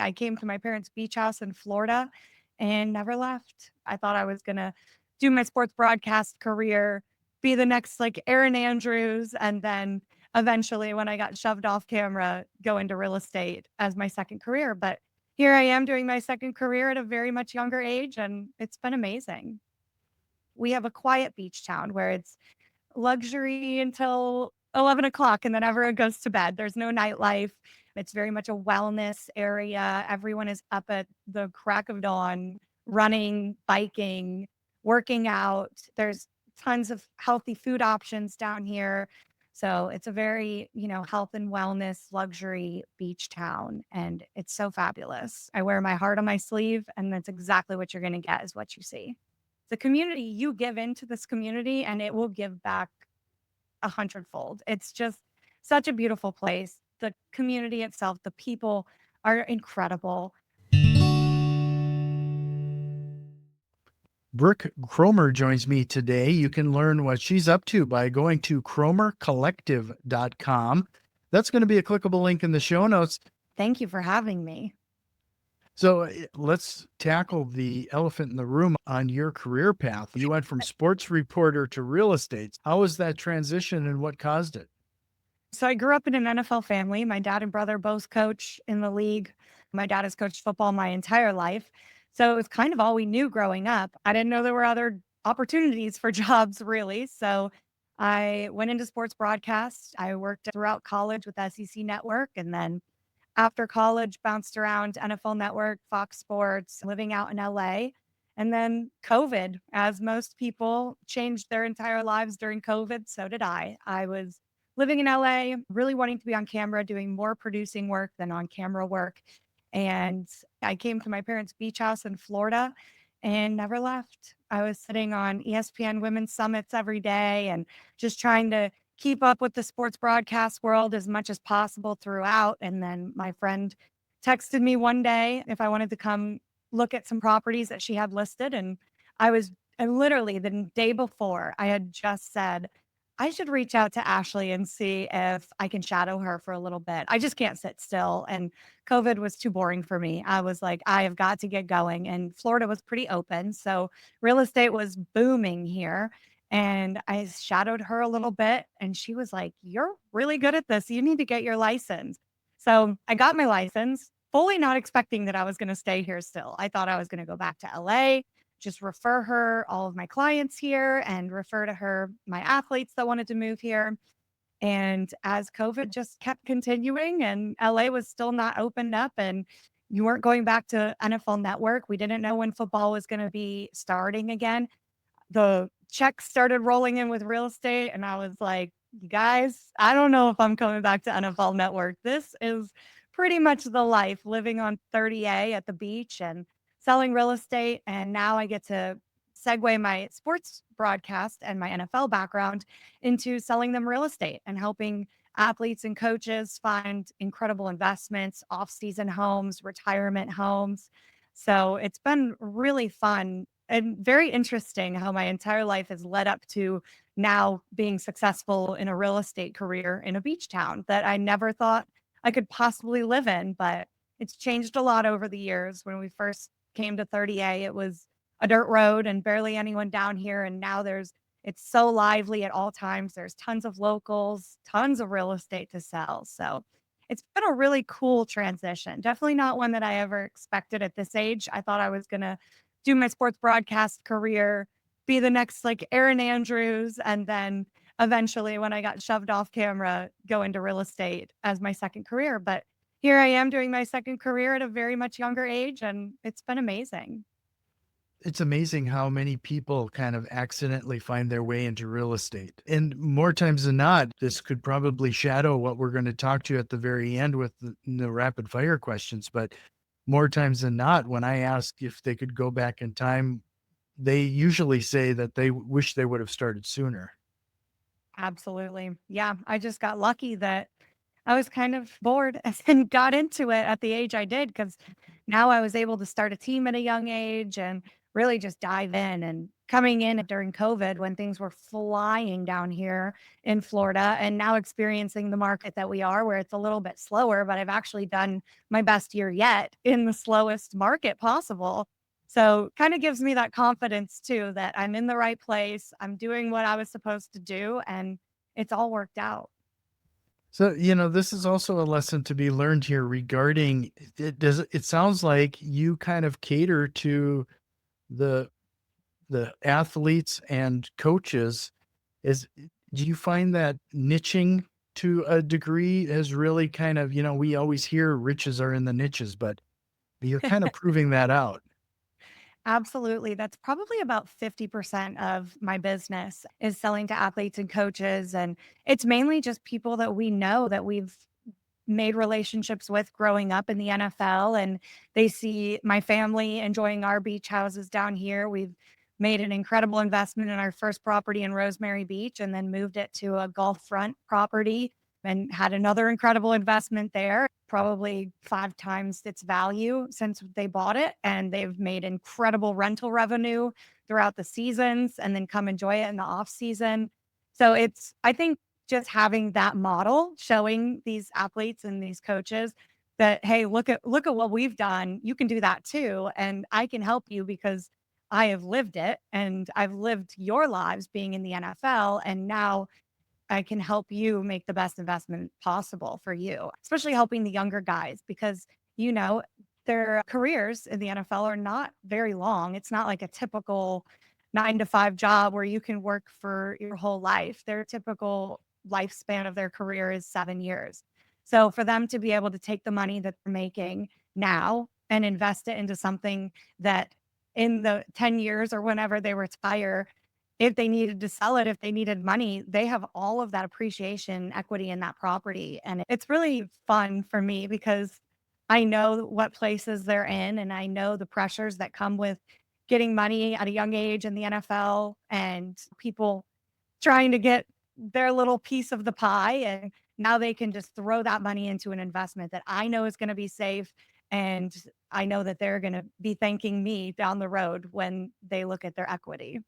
I came to my parents' beach house in Florida and never left. I thought I was going to do my sports broadcast career, be the next like Erin Andrews, and then eventually, when I got shoved off camera, go into real estate as my second career. But here I am doing my second career at a very much younger age, and it's been amazing. We have a quiet beach town where it's luxury until 11 o'clock and then everyone goes to bed. There's no nightlife. It's very much a wellness area. Everyone is up at the crack of dawn, running, biking, working out. There's tons of healthy food options down here. So it's a very, health and wellness luxury beach town. And it's so fabulous. I wear my heart on my sleeve, and that's exactly what you're going to get is what you see. The community, you give into this community and it will give back a hundredfold. It's just such a beautiful place. The community itself, the people are incredible. Brooke Kromer joins me today. You can learn what she's up to by going to KromerCollective.com. That's going to be a clickable link in the show notes. Thank you for having me. So let's tackle the elephant in the room on your career path. You went from sports reporter to real estate. How was that transition and what caused it? So I grew up in an NFL family. My dad and brother both coach in the league. My dad has coached football my entire life. So it was kind of all we knew growing up. I didn't know there were other opportunities for jobs, really. So I went into sports broadcast. I worked throughout college with SEC Network, and then after college, bounced around NFL Network, Fox Sports, living out in LA. And then COVID, as most people changed their entire lives during COVID, so did I. I was living in LA, really wanting to be on camera, doing more producing work than on camera work. And I came to my parents' beach house in Florida and never left. I was sitting on ESPN Women's Summits every day and just trying to keep up with the sports broadcast world as much as possible throughout. And then my friend texted me one day if I wanted to come look at some properties that she had listed. And and literally the day before, I had just said, I should reach out to Ashley and see if I can shadow her for a little bit. I just can't sit still. And COVID was too boring for me. I was like, I have got to get going. And Florida was pretty open. So real estate was booming here. And I shadowed her a little bit. And she was like, you're really good at this. You need to get your license. So I got my license, fully not expecting that I was going to stay here still. I thought I was going to go back to LA, just refer her all of my clients here and refer to her my athletes that wanted to move here. And as COVID just kept continuing and LA was still not opened up and you weren't going back to NFL Network, we didn't know when football was going to be starting again. The checks started rolling in with real estate. And I was like, you guys, I don't know if I'm coming back to NFL Network. This is pretty much the life, living on 30A at the beach and selling real estate. And now I get to segue my sports broadcast and my NFL background into selling them real estate and helping athletes and coaches find incredible investments, off-season homes, retirement homes. So it's been really fun and very interesting how my entire life has led up to now being successful in a real estate career in a beach town that I never thought I could possibly live in. But it's changed a lot over the years. When we first came to 30A, it was a dirt road and barely anyone down here. And now it's so lively at all times. There's tons of locals, tons of real estate to sell. So it's been a really cool transition. Definitely not one that I ever expected at this age. I thought I was going to do my sports broadcast career, be the next like Erin Andrews, and then eventually, when I got shoved off camera, go into real estate as my second career. But here I am doing my second career at a very much younger age, and it's been amazing. It's amazing how many people kind of accidentally find their way into real estate. And more times than not, this could probably shadow what we're going to talk to you at the very end with the rapid fire questions. But more times than not, when I ask if they could go back in time, they usually say that they wish they would have started sooner. Absolutely. Yeah, I just got lucky that I was kind of bored and got into it at the age I did because now I was able to start a team at a young age and really just dive in. And coming in during COVID when things were flying down here in Florida, and now experiencing the market that we are, where it's a little bit slower, but I've actually done my best year yet in the slowest market possible. So kind of gives me that confidence too that I'm in the right place. I'm doing what I was supposed to do, and it's all worked out. So, this is also a lesson to be learned here regarding it sounds like you kind of cater to the athletes and coaches. Is Do you find that niching to a degree has really kind of, we always hear riches are in the niches, but you're kind of proving that out. Absolutely. That's probably about 50% of my business is selling to athletes and coaches. And it's mainly just people that we know that we've made relationships with growing up in the NFL, and they see my family enjoying our beach houses down here. We've made an incredible investment in our first property in Rosemary Beach and then moved it to a Gulf front property and had another incredible investment there, probably 5 times its value since they bought it. And they've made incredible rental revenue throughout the seasons and then come enjoy it in the off season. So I think just having that model showing these athletes and these coaches that, hey, look at what we've done, you can do that too, and I can help you because I have lived it and I've lived your lives being in the NFL, and now I can help you make the best investment possible for you, especially helping the younger guys because, you know, their careers in the NFL are not very long. It's not like a typical 9 to 5 job where you can work for your whole life. Their typical lifespan of their career is 7 years. So for them to be able to take the money that they're making now and invest it into something that in the 10 years or whenever they retire, if they needed to sell it, if they needed money, they have all of that appreciation equity in that property. And it's really fun for me because I know what places they're in and I know the pressures that come with getting money at a young age in the NFL and people trying to get their little piece of the pie. And now they can just throw that money into an investment that I know is going to be safe. And I know that they're going to be thanking me down the road when they look at their equity.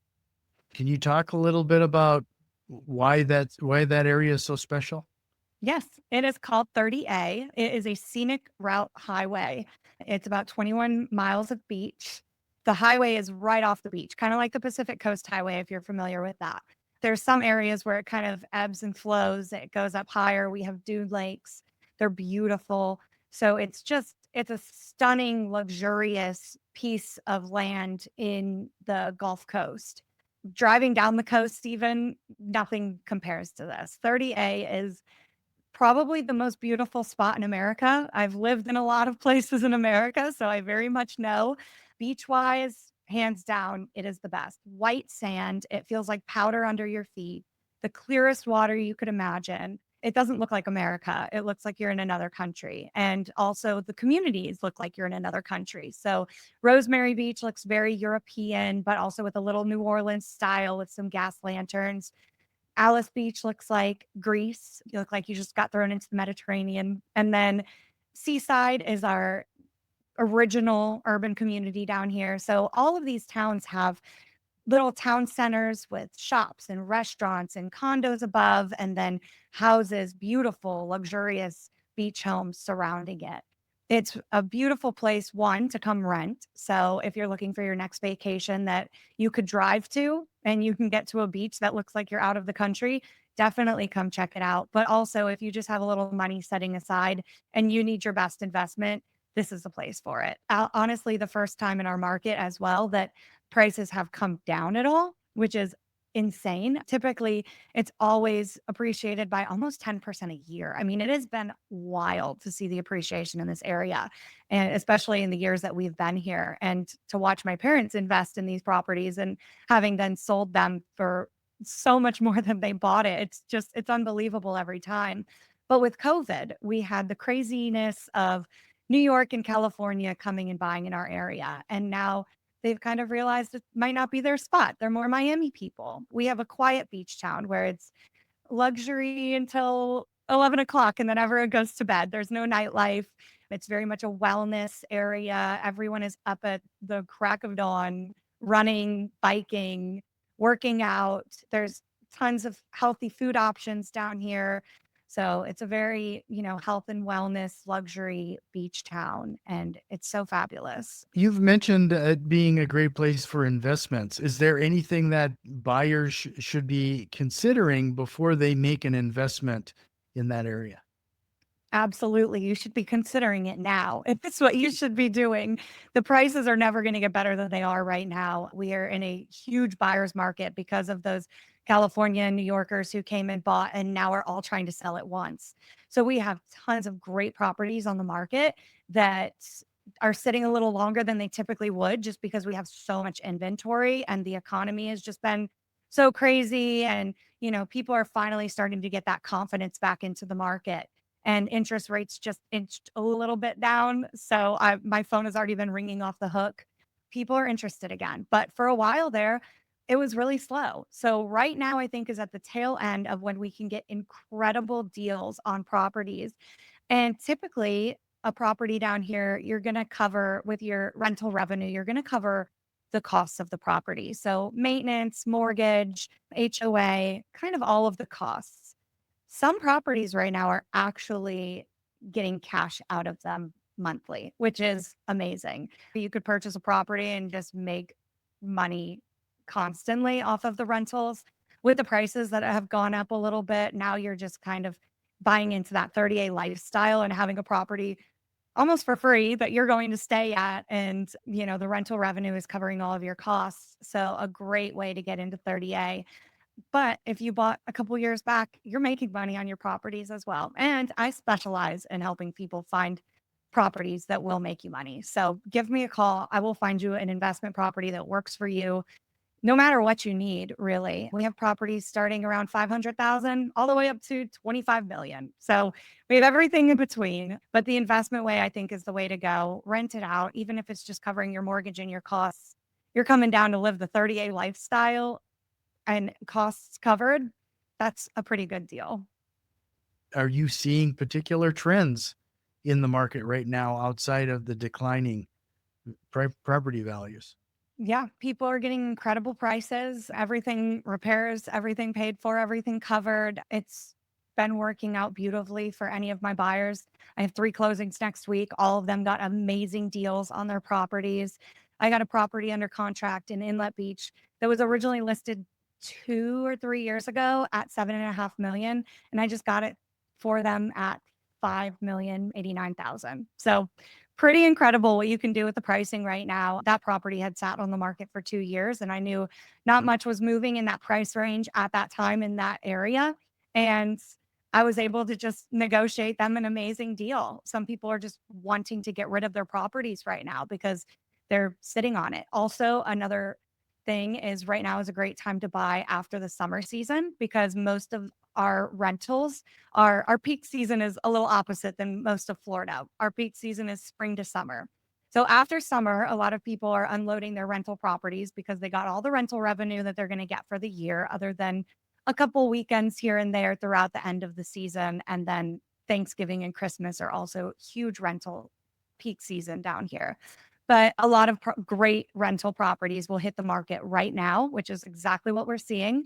Can you talk a little bit about why that area is so special? Yes, it is called 30A. It is a scenic route highway. It's about 21 miles of beach. The highway is right off the beach, kind of like the Pacific Coast Highway, if you're familiar with that. There's some areas where it kind of ebbs and flows. It goes up higher. We have dune lakes. They're beautiful. So it's a stunning, luxurious piece of land in the Gulf Coast. Driving down the coast, even nothing compares to this. 30A is probably the most beautiful spot in America. I've lived in a lot of places in America, so I very much know. Beach-wise, hands down, it is the best. White sand, it feels like powder under your feet, the clearest water you could imagine. It doesn't look like America. It looks like you're in another country. And also the communities look like you're in another country. So Rosemary Beach looks very European, but also with a little New Orleans style with some gas lanterns. Alice Beach looks like Greece. You look like you just got thrown into the Mediterranean. And then Seaside is our original urban community down here. So all of these towns have little town centers with shops and restaurants and condos above, and then houses, beautiful, luxurious beach homes surrounding it. It's a beautiful place, one, to come rent. So if you're looking for your next vacation that you could drive to and you can get to a beach that looks like you're out of the country, definitely come check it out. But also, if you just have a little money setting aside and you need your best investment, this is the place for it. Honestly, the first time in our market as well that prices have come down at all, which is insane. Typically, it's always appreciated by almost 10% a year. I mean, it has been wild to see the appreciation in this area, and especially in the years that we've been here. And to watch my parents invest in these properties and having then sold them for so much more than they bought it. It's unbelievable every time. But with COVID, we had the craziness of New York and California coming and buying in our area. And now they've kind of realized it might not be their spot. They're more Miami people. We have a quiet beach town where it's luxury until 11 o'clock and then everyone goes to bed. There's no nightlife. It's very much a wellness area. Everyone is up at the crack of dawn running, biking, working out. There's tons of healthy food options down here. So it's a very, health and wellness luxury beach town, and it's so fabulous. You've mentioned it being a great place for investments. Is there anything that buyers should be considering before they make an investment in that area? Absolutely. You should be considering it now. If it's what you should be doing, the prices are never going to get better than they are right now. We are in a huge buyer's market because of those California and New Yorkers who came and bought and now are all trying to sell at once. So we have tons of great properties on the market that are sitting a little longer than they typically would just because we have so much inventory and the economy has just been so crazy. And, people are finally starting to get that confidence back into the market, and interest rates just inched a little bit down. So my phone has already been ringing off the hook. People are interested again. But for a while there, it was really slow. So right now, I think is at the tail end of when we can get incredible deals on properties. And typically, a property down here, you're going to cover with your rental revenue, you're going to cover the costs of the property. So maintenance, mortgage, HOA, kind of all of the costs. Some properties right now are actually getting cash out of them monthly, which is amazing. You could purchase a property and just make money constantly off of the rentals. With the prices that have gone up a little bit, now you're just kind of buying into that 30A lifestyle and having a property almost for free that you're going to stay at. And, the rental revenue is covering all of your costs. So, a great way to get into 30A. But if you bought a couple years back, you're making money on your properties as well. And I specialize in helping people find properties that will make you money. So give me a call. I will find you an investment property that works for you, no matter what you need, really. We have properties starting around 500,000 all the way up to 25 million. So we have everything in between, but the investment way I think is the way to go. Rent it out, even if it's just covering your mortgage and your costs. You're coming down to live the 30A lifestyle and costs covered. That's a pretty good deal. Are you seeing particular trends in the market right now outside of the declining property values? Yeah, people are getting incredible prices, everything repairs, everything paid for, everything covered. It's been working out beautifully for any of my buyers. I have 3 closings next week. All of them got amazing deals on their properties. I got a property under contract in Inlet Beach that was originally listed 2 or 3 years ago at 7.5 million, and I just got it for them at 5,089,000. So pretty incredible what you can do with the pricing right now. That property had sat on the market for 2 years, and I knew not much was moving in that price range at that time in that area. And I was able to just negotiate them an amazing deal. Some people are just wanting to get rid of their properties right now because they're sitting on it. Also, another thing is right now is a great time to buy after the summer season because most of our rentals, our peak season is a little opposite than most of Florida. Our peak season is spring to summer. So after summer, a lot of people are unloading their rental properties because they got all the rental revenue that they're going to get for the year, other than a couple weekends here and there throughout the end of the season. And then Thanksgiving and Christmas are also huge rental peak season down here. But a lot of great rental properties will hit the market right now, which is exactly what we're seeing.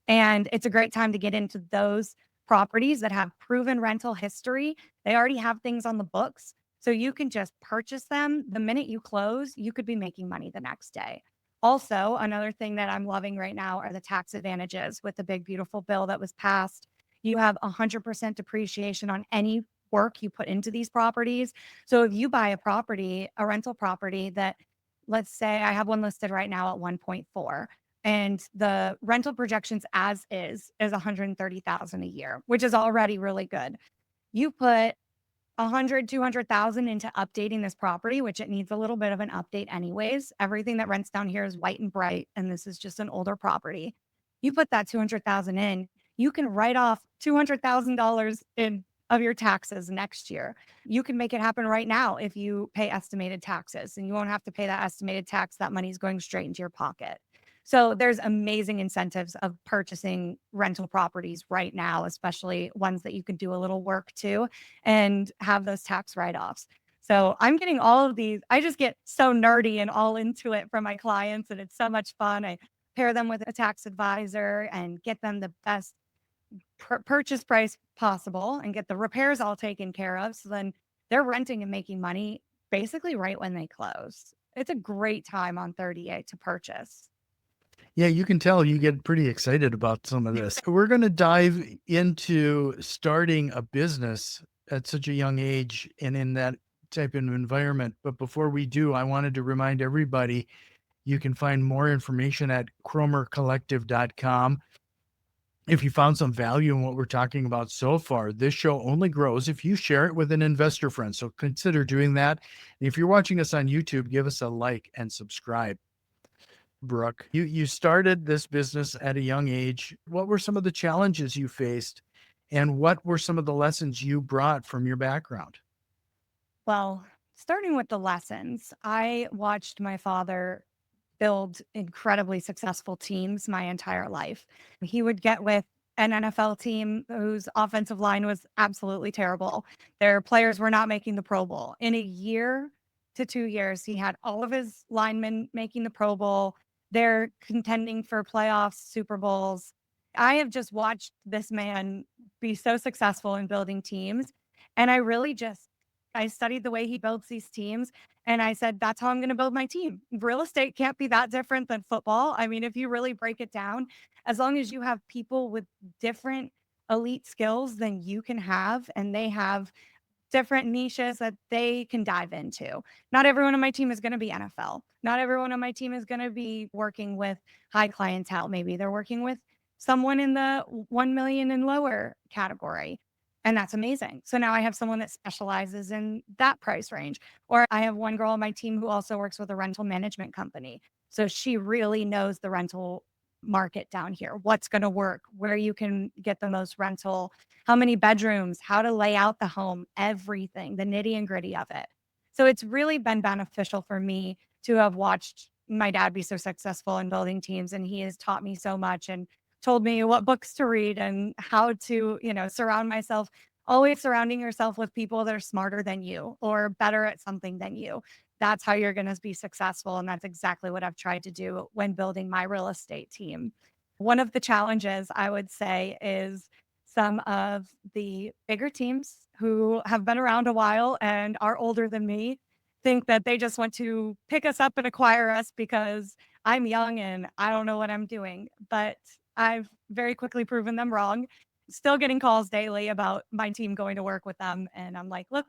And it's a great time to get into those properties that have proven rental history. They already have things on the books. So you can just purchase them. The minute you close, you could be making money the next day. Also, another thing that I'm loving right now are the tax advantages with the big, beautiful bill that was passed. You have 100% depreciation on any work you put into these properties. So if you buy a property, a rental property that, let's say I have one listed right now at 1.4, and the rental projections as is 130,000 a year, which is already really good. You put 100, 200,000 into updating this property, which it needs a little bit of an update anyways. Everything that rents down here is white and bright, and this is just an older property. You put that 200,000 in, you can write off $200,000 in of your taxes next year. You can make it happen right now if you pay estimated taxes, and you won't have to pay that estimated tax. That money's going straight into your pocket. So there's amazing incentives of purchasing rental properties right now, especially ones that you can do a little work to and have those tax write-offs. So I'm getting all of these. I just get so nerdy and all into it from my clients, and it's so much fun. I pair them with a tax advisor and get them the best purchase price possible and get the repairs all taken care of. So then they're renting and making money basically right when they close. It's a great time on 38 to purchase. Yeah, you can tell you get pretty excited about some of this. We're going to dive into starting a business at such a young age and in that type of environment. But before we do, I wanted to remind everybody you can find more information at kromercollective.com. If you found some value in what we're talking about so far, this show only grows if you share it with an investor friend. So consider doing that. And if you're watching us on YouTube, give us a like and subscribe. Brooke, you started this business at a young age. What were some of the challenges you faced, and what were some of the lessons you brought from your background? Well, starting with the lessons, I watched my father build incredibly successful teams my entire life. He would get with an NFL team whose offensive line was absolutely terrible. Their players were not making the Pro Bowl. In a year to 2 years, he had all of his linemen making the Pro Bowl. They're contending for playoffs, Super Bowls. I have just watched this man be so successful in building teams. And I really just, I studied the way he builds these teams and I said, that's how I'm going to build my team. Real estate can't be that different than football. I mean, if you really break it down, as long as you have people with different elite skills than you can have, and they have different niches that they can dive into. Not everyone on my team is going to be NFL. Not everyone on my team is going to be working with high clientele. Maybe they're working with someone in the 1 million and lower category. And that's amazing. So now I have someone that specializes in that price range. Or I have one girl on my team who also works with a rental management company. So she really knows the rental market down here, what's going to work, where you can get the most rental, how many bedrooms, how to lay out the home, everything, the nitty and gritty of it. So it's really been beneficial for me to have watched my dad be so successful in building teams. And he has taught me so much and told me what books to read and how to, surround myself, always surrounding yourself with people that are smarter than you or better at something than you. That's how you're going to be successful. And that's exactly what I've tried to do when building my real estate team. One of the challenges I would say is some of the bigger teams who have been around a while and are older than me think that they just want to pick us up and acquire us because I'm young and I don't know what I'm doing. But I've very quickly proven them wrong. Still getting calls daily about my team going to work with them. And I'm like, look,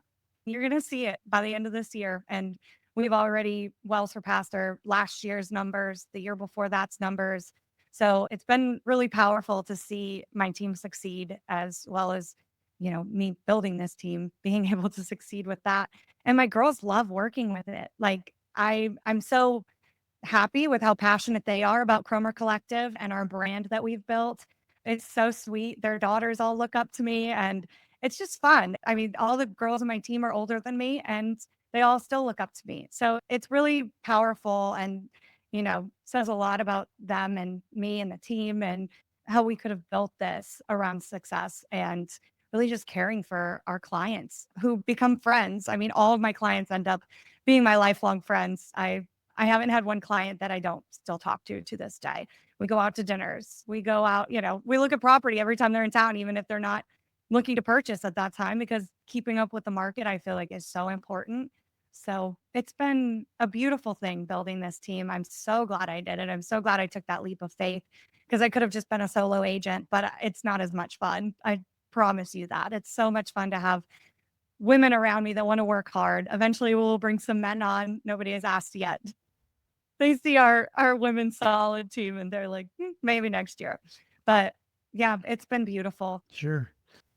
you're going to see it by the end of this year. And we've already well surpassed our last year's numbers, the year before that's numbers. So it's been really powerful to see my team succeed as well as, me building this team, being able to succeed with that. And my girls love working with it. Like I'm so happy with how passionate they are about Kromer Collective and our brand that we've built. It's so sweet. Their daughters all look up to me and it's just fun. I mean, all the girls on my team are older than me and they all still look up to me. So it's really powerful and, says a lot about them and me and the team and how we could have built this around success and really just caring for our clients who become friends. I mean, all of my clients end up being my lifelong friends. I haven't had one client that I don't still talk to this day. We go out to dinners. We go out, we look at property every time they're in town, even if they're not looking to purchase at that time, because keeping up with the market, I feel like is so important. So it's been a beautiful thing building this team. I'm so glad I did it. I'm so glad I took that leap of faith because I could have just been a solo agent, but it's not as much fun. I promise you that. It's so much fun to have women around me that want to work hard. Eventually we'll bring some men on. Nobody has asked yet. They see our women's solid team and they're like, maybe next year. But yeah, it's been beautiful. Sure.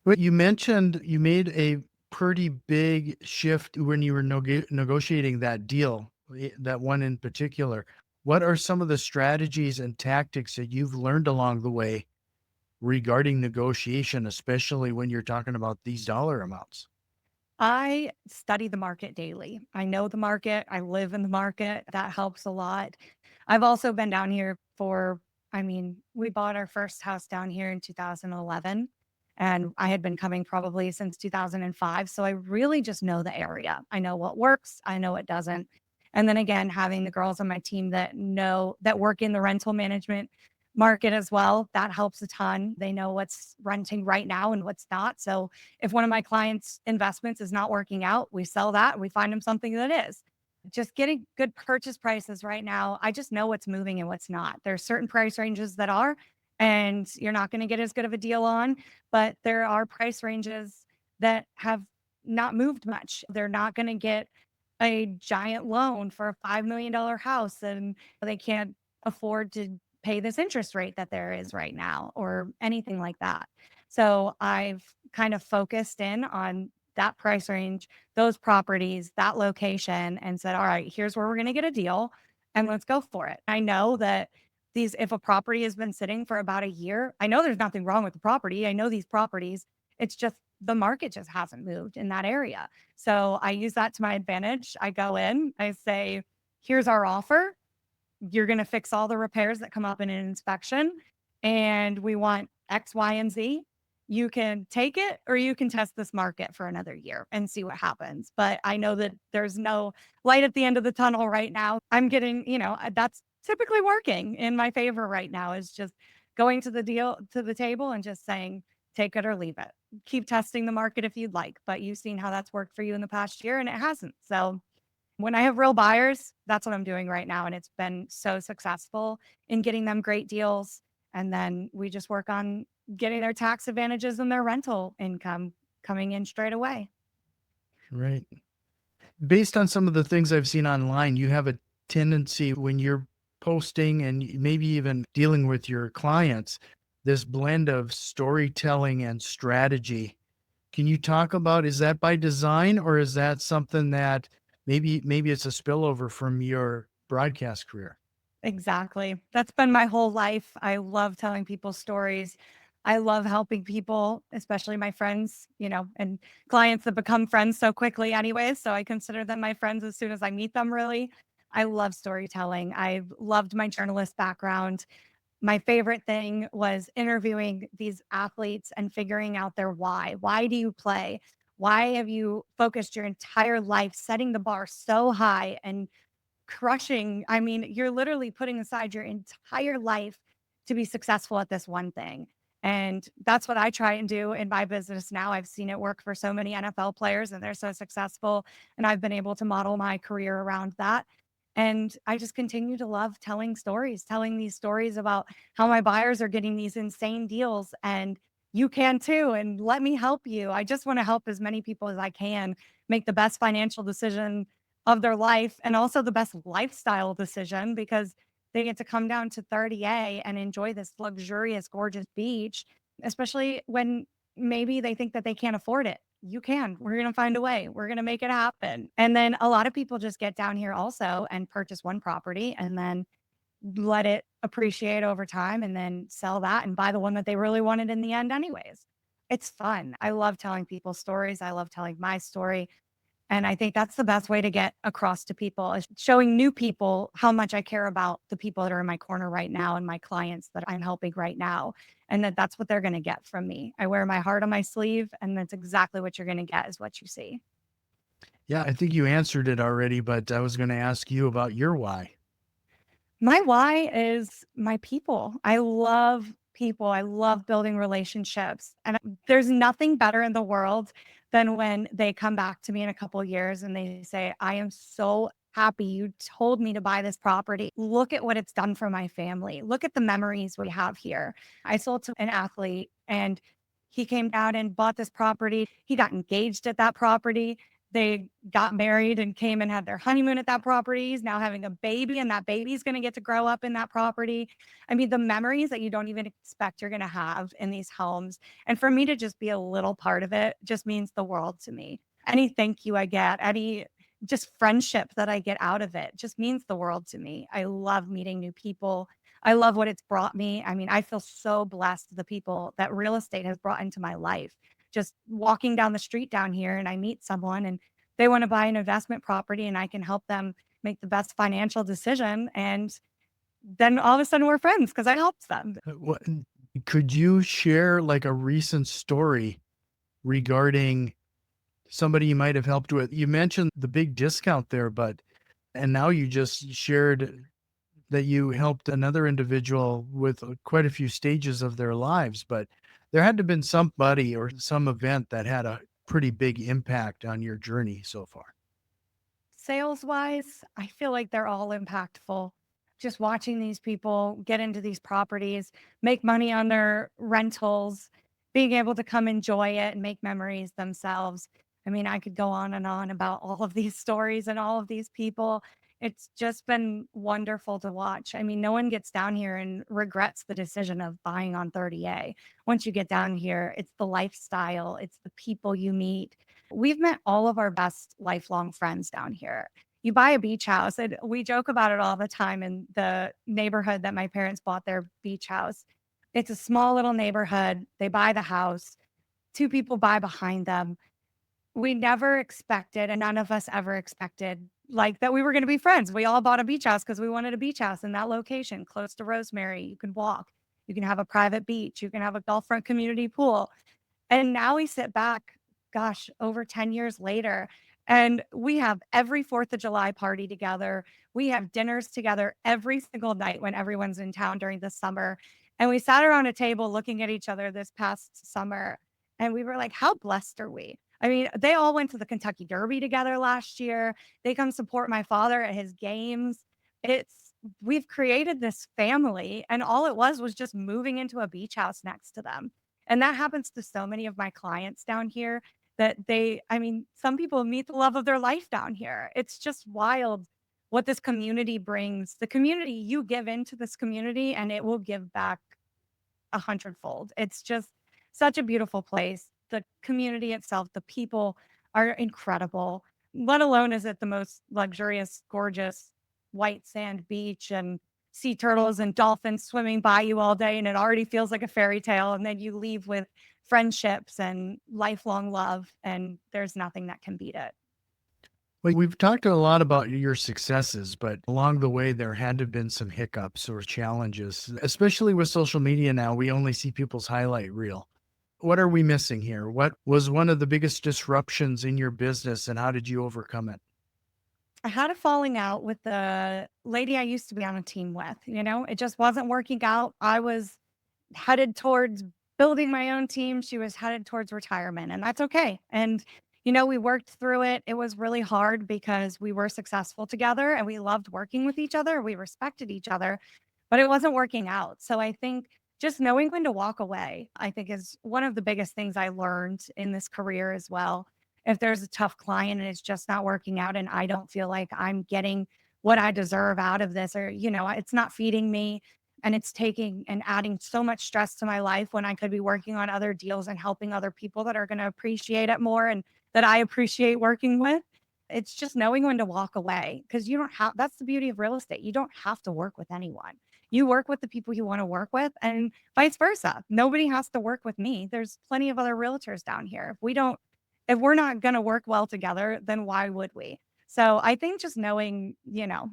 But you mentioned you made a pretty big shift when you were negotiating that deal, that one in particular. What are some of the strategies and tactics that you've learned along the way regarding negotiation, especially when you're talking about these dollar amounts? I study the market daily. I know the market. I live in the market. That helps a lot. I've also been down here for, I mean, we bought our first house down here in 2011. And I had been coming probably since 2005. So I really just know the area. I know what works, I know what doesn't. And then again, having the girls on my team that know that work in the rental management market as well, that helps a ton. They know what's renting right now and what's not. So if one of my clients' investments is not working out, we sell that and we find them something that is. Just getting good purchase prices right now. I just know what's moving and what's not. There's certain price ranges that are, and you're not going to get as good of a deal on, but there are price ranges that have not moved much. They're not going to get a giant loan for a $5 million house, and they can't afford to pay this interest rate that there is right now or anything like that. So I've kind of focused in on that price range, those properties, that location, and said, all right, here's where we're going to get a deal and let's go for it. I know that if a property has been sitting for about a year, I know there's nothing wrong with the property. I know these properties. It's just the market just hasn't moved in that area. So I use that to my advantage. I go in, I say, here's our offer. You're going to fix all the repairs that come up in an inspection, and we want X, Y, and Z. You can take it or you can test this market for another year and see what happens. But I know that there's no light at the end of the tunnel right now. I'm getting, that's typically working in my favor right now, is just going to the table and just saying, take it or leave it. Keep testing the market if you'd like, but you've seen how that's worked for you in the past year and it hasn't. So when I have real buyers, that's what I'm doing right now, and it's been so successful in getting them great deals, and then we just work on getting their tax advantages and their rental income coming in straight away. Right. Based on some of the things I've seen online, you have a tendency when you're posting and maybe even dealing with your clients, this blend of storytelling and strategy. Can you talk about, is that by design or is that something that maybe it's a spillover from your broadcast career? Exactly. That's been my whole life. I love telling people stories. I love helping people, especially my friends, and clients that become friends so quickly anyways. So I consider them my friends as soon as I meet them, really. I love storytelling. I've loved my journalist background. My favorite thing was interviewing these athletes and figuring out their why. Why do you play? Why have you focused your entire life setting the bar so high and crushing? I mean, you're literally putting aside your entire life to be successful at this one thing. And that's what I try and do in my business now. I've seen it work for so many NFL players and they're so successful. And I've been able to model my career around that. And I just continue to love telling these stories about how my buyers are getting these insane deals. And you can too. And let me help you. I just want to help as many people as I can make the best financial decision of their life and also the best lifestyle decision, because they get to come down to 30A and enjoy this luxurious, gorgeous beach, especially when maybe they think that they can't afford it. You can. We're going to find a way. We're going to make it happen. And then a lot of people just get down here also and purchase one property and then let it appreciate over time and then sell that and buy the one that they really wanted in the end, anyways. It's fun. I love telling people stories. I love telling my story. And I think that's the best way to get across to people, is showing new people how much I care about the people that are in my corner right now and my clients that I'm helping right now. And that's what they're going to get from me. I wear my heart on my sleeve, and that's exactly what you're going to get is what you see. Yeah, I think you answered it already, but I was going to ask you about your why. My why is my people. I love people. I love building relationships. And there's nothing better in the world than when they come back to me in a couple of years and they say, I am so happy you told me to buy this property. Look at what it's done for my family. Look at the memories we have here. I sold to an athlete and he came down and bought this property. He got engaged at that property. They got married and came and had their honeymoon at that property. He's now having a baby, and that baby's going to get to grow up in that property. I mean, the memories that you don't even expect you're going to have in these homes. And for me to just be a little part of it just means the world to me. Any thank you I get, any just friendship that I get out of it just means the world to me. I love meeting new people. I love what it's brought me. I mean, I feel so blessed, the people that real estate has brought into my life. Just walking down the street down here and I meet someone and they want to buy an investment property and I can help them make the best financial decision. And then all of a sudden we're friends because I helped them. What Could you share like a recent story regarding somebody you might have helped with? You mentioned the big discount there, but and now you just shared that you helped another individual with quite a few stages of their lives, but there had to have been somebody or some event that had a pretty big impact on your journey so far. Sales wise, I feel like they're all impactful. Just watching these people get into these properties, make money on their rentals, being able to come enjoy it and make memories themselves. I mean, I could go on and on about all of these stories and all of these people. It's just been wonderful to watch. I mean, no one gets down here and regrets the decision of buying on 30A. Once you get down here, it's the lifestyle, it's the people you meet. We've met all of our best lifelong friends down here. You buy a beach house, and we joke about it all the time in the neighborhood that my parents bought their beach house. It's a small little neighborhood. They buy the house, two people buy behind them. We never expected, and none of us ever expected, like, that we were gonna be friends. We all bought a beach house because we wanted a beach house in that location, close to Rosemary. You can walk, you can have a private beach, you can have a Gulfront community pool. And now we sit back, gosh, over 10 years later, and we have every 4th of July party together. We have dinners together every single night when everyone's in town during the summer. And we sat around a table looking at each other this past summer, and we were like, how blessed are we? I mean, they all went to the Kentucky Derby together last year. They come support my father at his games. It's We've created this family, and all it was just moving into a beach house next to them. And that happens to so many of my clients down here that I mean, some people meet the love of their life down here. It's just wild what this community brings. The community, you give into this community and it will give back a hundredfold. It's just such a beautiful place. The community itself, the people are incredible. Let alone is it the most luxurious, gorgeous white sand beach and sea turtles and dolphins swimming by you all day. And it already feels like a fairy tale. And then you leave with friendships and lifelong love. And there's nothing that can beat it. Well, we've talked a lot about your successes, but along the way, there had to have been some hiccups or challenges, especially with social media now. We only see people's highlight reel. What are we missing here? What was one of the biggest disruptions in your business and how did you overcome it? I had a falling out with the lady I used to be on a team with. It just wasn't working out. I was headed towards building my own team. She was headed towards retirement, and that's okay. And, we worked through it. It was really hard because we were successful together and we loved working with each other. We respected each other, but it wasn't working out. So I think just knowing when to walk away, I think is one of the biggest things I learned in this career as well. If there's a tough client and it's just not working out and I don't feel like I'm getting what I deserve out of this, or, it's not feeding me, and it's taking and adding so much stress to my life when I could be working on other deals and helping other people that are going to appreciate it more and that I appreciate working with. It's just knowing when to walk away, because you don't have, that's the beauty of real estate. You don't have to work with anyone. You work with the people you want to work with and vice versa. Nobody has to work with me. There's plenty of other realtors down here. If we're not going to work well together, then why would we? So I think just knowing,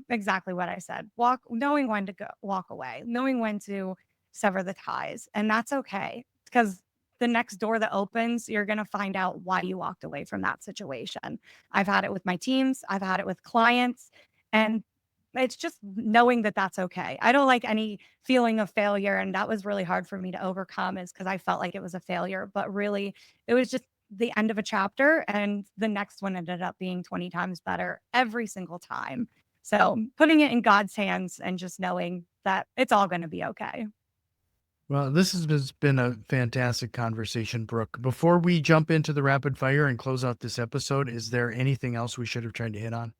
exactly what I said, knowing when to walk away, knowing when to sever the ties. And that's okay, because the next door that opens, you're going to find out why you walked away from that situation. I've had it with my teams, I've had it with clients, and it's just knowing that that's okay. I don't like any feeling of failure. And that was really hard for me to overcome, is because I felt like it was a failure, but really it was just the end of a chapter, and the next one ended up being 20 times better every single time. So putting it in God's hands and just knowing that it's all going to be okay. Well, this has been a fantastic conversation, Brooke. Before we jump into the rapid fire and close out this episode, is there anything else we should have tried to hit on?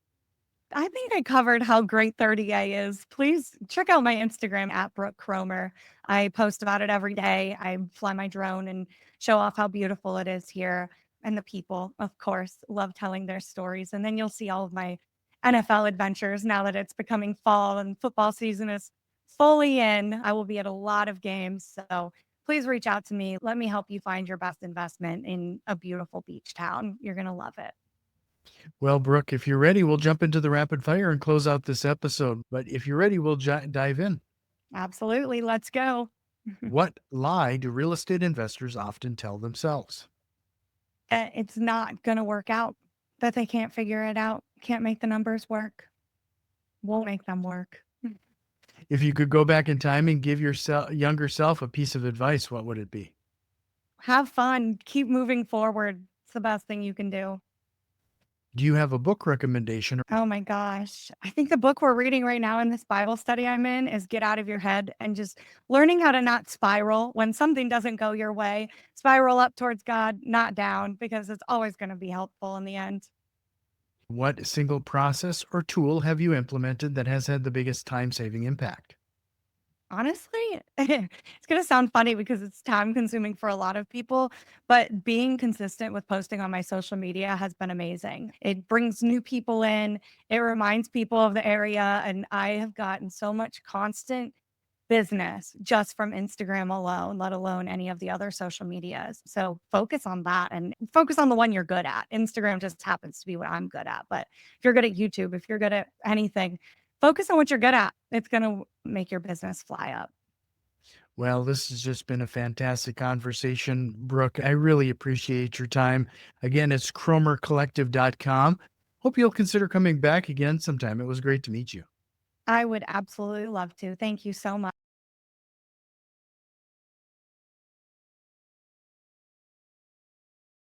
I think I covered how great 30A is. Please check out my Instagram at Brooke Kromer. I post about it every day. I fly my drone and show off how beautiful it is here. And the people, of course, love telling their stories. And then you'll see all of my NFL adventures now that it's becoming fall and football season is fully in. I will be at a lot of games. So please reach out to me. Let me help you find your best investment in a beautiful beach town. You're going to love it. Well, Brooke, if you're ready, we'll jump into the rapid fire and close out this episode. But if you're ready, we'll dive in. Absolutely. Let's go. What lie do real estate investors often tell themselves? It's not going to work out, that they can't figure it out, can't make the numbers work, won't make them work. If you could go back in time and give your younger self a piece of advice, what would it be? Have fun, keep moving forward. It's the best thing you can do. Do you have a book recommendation? Oh my gosh. I think the book we're reading right now in this Bible study I'm in is Get Out of Your Head and just learning how to not spiral when something doesn't go your way. Spiral up towards God, not down, because it's always going to be helpful in the end. What single process or tool have you implemented that has had the biggest time saving impact? Honestly, it's going to sound funny because it's time consuming for a lot of people, but being consistent with posting on my social media has been amazing. It brings new people in, it reminds people of the area, and I have gotten so much constant business just from Instagram alone, let alone any of the other social medias. So focus on that and focus on the one you're good at. Instagram just happens to be what I'm good at. But if you're good at YouTube, if you're good at anything, focus on what you're good at. It's going to make your business fly up. Well, this has just been a fantastic conversation, Brooke. I really appreciate your time. Again, it's KromerCollective.com. Hope you'll consider coming back again sometime. It was great to meet you. I would absolutely love to. Thank you so much.